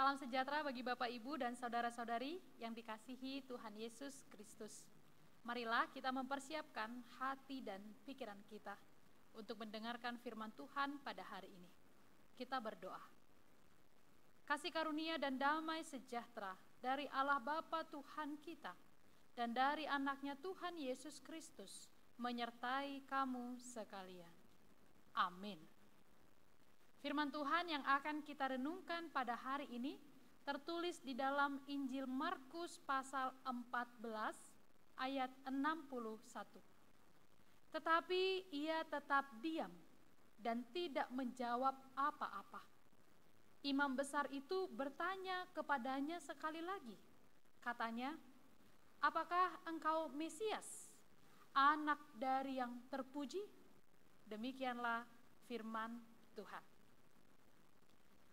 Salam sejahtera bagi Bapak Ibu dan saudara-saudari yang dikasihi Tuhan Yesus Kristus. Marilah kita mempersiapkan hati dan pikiran kita untuk mendengarkan firman Tuhan pada hari ini. Kita berdoa. Kasih karunia dan damai sejahtera dari Allah Bapa Tuhan kita dan dari anaknya Tuhan Yesus Kristus menyertai kamu sekalian. Amin. Firman Tuhan yang akan kita renungkan pada hari ini tertulis di dalam Injil Markus pasal 14 ayat 61. Tetapi ia tetap diam dan tidak menjawab apa-apa. Imam besar itu bertanya kepadanya sekali lagi. Katanya, "Apakah engkau Mesias, anak dari yang terpuji?" Demikianlah firman Tuhan.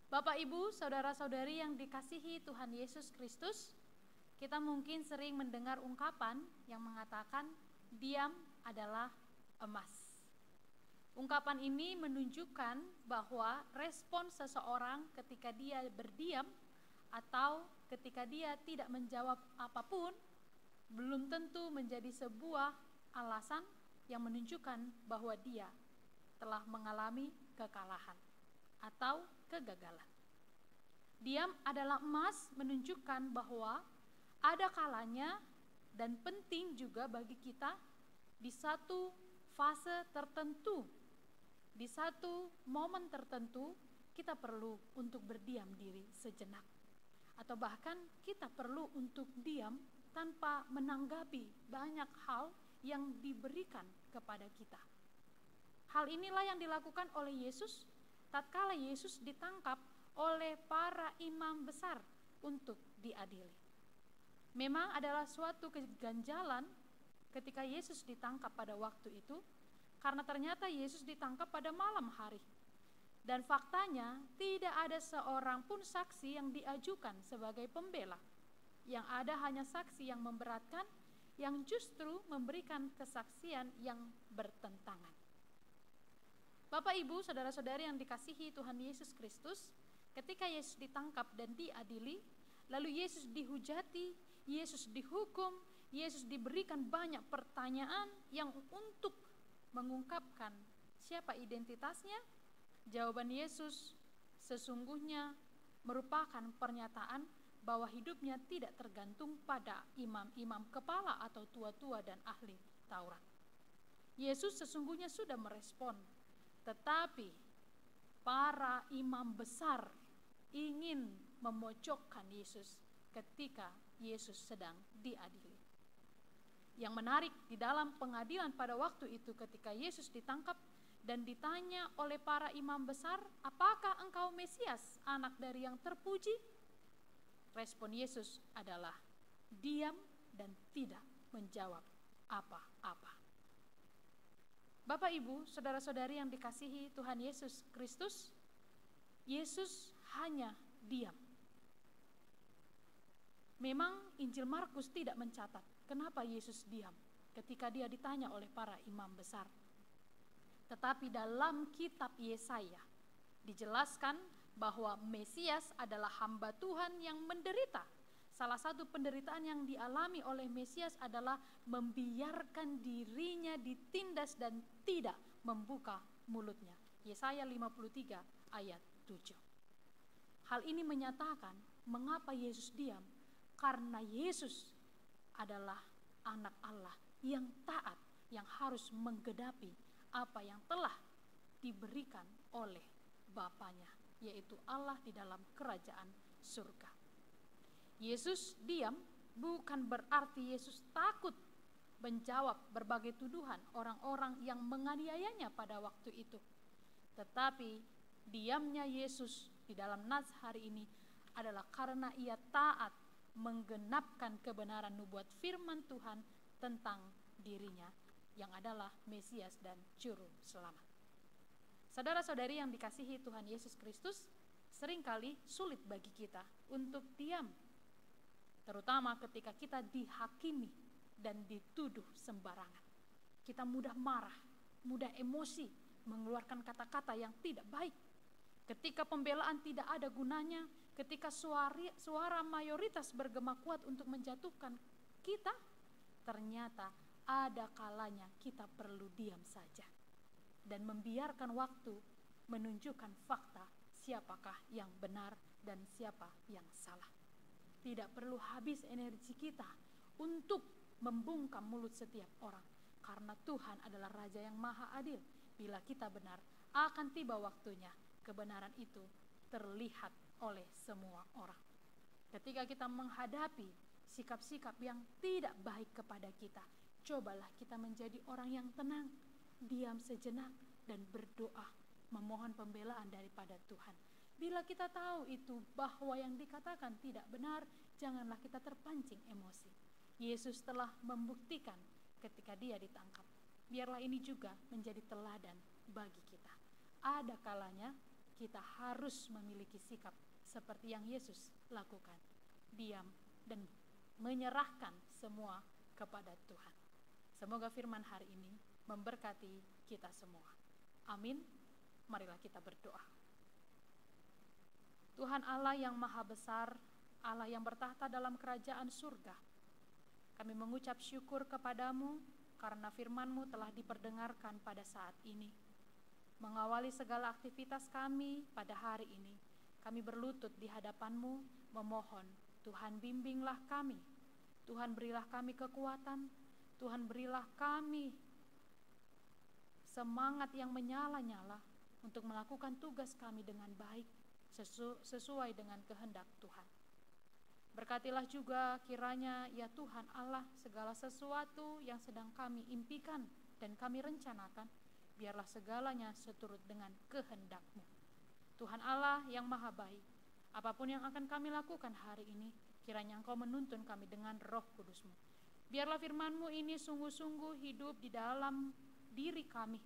Bapak, Ibu, saudara-saudari yang dikasihi Tuhan Yesus Kristus, kita mungkin sering mendengar ungkapan yang mengatakan diam adalah emas. Ungkapan ini menunjukkan bahwa respon seseorang ketika dia berdiam atau ketika dia tidak menjawab apapun belum tentu menjadi sebuah alasan yang menunjukkan bahwa dia telah mengalami kekalahan atau kegagalan. Diam adalah emas menunjukkan bahwa ada kalanya dan penting juga bagi kita di satu fase tertentu, di satu momen tertentu kita perlu untuk berdiam diri sejenak. Atau bahkan kita perlu untuk diam tanpa menanggapi banyak hal yang diberikan kepada kita. Hal inilah yang dilakukan oleh Yesus tatkala Yesus ditangkap oleh para imam besar untuk diadili. Memang adalah suatu keganjalan ketika Yesus ditangkap pada waktu itu, karena ternyata Yesus ditangkap pada malam hari. Dan faktanya tidak ada seorang pun saksi yang diajukan sebagai pembela. Yang ada hanya saksi yang memberatkan, yang justru memberikan kesaksian yang bertentangan. Bapak, Ibu, saudara-saudari yang dikasihi Tuhan Yesus Kristus, ketika Yesus ditangkap dan diadili, lalu Yesus dihujati, Yesus dihukum, Yesus diberikan banyak pertanyaan yang untuk mengungkapkan siapa identitasnya. Jawaban Yesus sesungguhnya merupakan pernyataan bahwa hidupnya tidak tergantung pada imam-imam kepala atau tua-tua dan ahli Taurat. Yesus sesungguhnya sudah merespon, tetapi para imam besar ingin memojokkan Yesus ketika Yesus sedang diadili. Yang menarik di dalam pengadilan pada waktu itu ketika Yesus ditangkap dan ditanya oleh para imam besar, "Apakah engkau Mesias, anak dari yang terpuji?" Respon Yesus adalah diam dan tidak menjawab apa-apa. Bapak, Ibu, saudara-saudari yang dikasihi Tuhan Yesus Kristus, Yesus hanya diam. Memang Injil Markus tidak mencatat kenapa Yesus diam ketika dia ditanya oleh para imam besar. Tetapi dalam kitab Yesaya dijelaskan bahwa Mesias adalah hamba Tuhan yang menderita. Salah satu penderitaan yang dialami oleh Mesias adalah membiarkan dirinya ditindas dan tidak membuka mulutnya. Yesaya 53 ayat 7. Hal ini menyatakan mengapa Yesus diam, karena Yesus adalah anak Allah yang taat, yang harus menggenapi apa yang telah diberikan oleh Bapanya, yaitu Allah di dalam kerajaan surga. Yesus diam bukan berarti Yesus takut menjawab berbagai tuduhan orang-orang yang menganiayanya pada waktu itu. Tetapi diamnya Yesus di dalam nas hari ini adalah karena ia taat menggenapkan kebenaran nubuat firman Tuhan tentang dirinya yang adalah Mesias dan Juru Selamat. Saudara-saudari yang dikasihi Tuhan Yesus Kristus, seringkali sulit bagi kita untuk diam, terutama ketika kita dihakimi dan dituduh sembarangan. Kita mudah marah, mudah emosi, mengeluarkan kata-kata yang tidak baik. Ketika pembelaan tidak ada gunanya, ketika suara mayoritas bergema kuat untuk menjatuhkan kita, ternyata ada kalanya kita perlu diam saja dan membiarkan waktu menunjukkan fakta siapakah yang benar dan siapa yang salah. Tidak perlu habis energi kita untuk membungkam mulut setiap orang, karena Tuhan adalah Raja yang maha adil. Bila kita benar, akan tiba waktunya kebenaran itu terlihat oleh semua orang. Ketika kita menghadapi sikap-sikap yang tidak baik kepada kita, cobalah kita menjadi orang yang tenang, diam sejenak dan berdoa, memohon pembelaan daripada Tuhan. Bila kita tahu itu bahwa yang dikatakan tidak benar, janganlah kita terpancing emosi. Yesus telah membuktikan ketika dia ditangkap. Biarlah ini juga menjadi teladan bagi kita. Ada kalanya kita harus memiliki sikap seperti yang Yesus lakukan, diam dan menyerahkan semua kepada Tuhan. Semoga firman hari ini memberkati kita semua. Amin. Marilah kita berdoa. Tuhan Allah yang maha besar, Allah yang bertahta dalam kerajaan surga, kami mengucap syukur kepadamu karena firman-Mu telah diperdengarkan pada saat ini. Mengawali segala aktivitas kami pada hari ini, kami berlutut di hadapan-Mu memohon, Tuhan bimbinglah kami, Tuhan berilah kami kekuatan, Tuhan berilah kami semangat yang menyala-nyala untuk melakukan tugas kami dengan baik, sesuai dengan kehendak Tuhan. Berkatilah juga kiranya ya Tuhan Allah, segala sesuatu yang sedang kami impikan dan kami rencanakan, biarlah segalanya seturut dengan kehendak-Mu. Tuhan Allah yang maha baik, apapun yang akan kami lakukan hari ini, kiranya Engkau menuntun kami dengan Roh Kudus-Mu. Biarlah firman-Mu ini sungguh-sungguh hidup di dalam diri kami,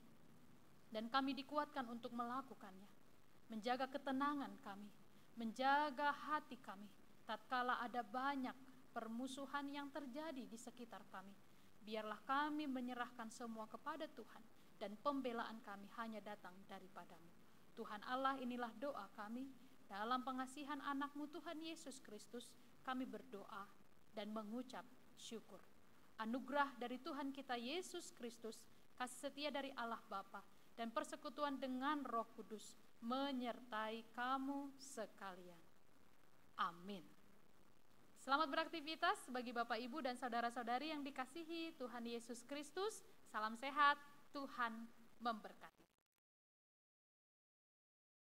dan kami dikuatkan untuk melakukannya. Menjaga ketenangan kami, menjaga hati kami, tatkala ada banyak permusuhan yang terjadi di sekitar kami. Biarlah kami menyerahkan semua kepada Tuhan, dan pembelaan kami hanya datang daripada-Mu. Tuhan Allah, inilah doa kami. Dalam pengasihan anak-Mu Tuhan Yesus Kristus, kami berdoa dan mengucap syukur. Anugerah dari Tuhan kita Yesus Kristus, kasih setia dari Allah Bapa, dan persekutuan dengan Roh Kudus menyertai kamu sekalian. Amin. Selamat beraktivitas bagi Bapak, Ibu, dan saudara-saudari yang dikasihi Tuhan Yesus Kristus. Salam sehat, Tuhan memberkati.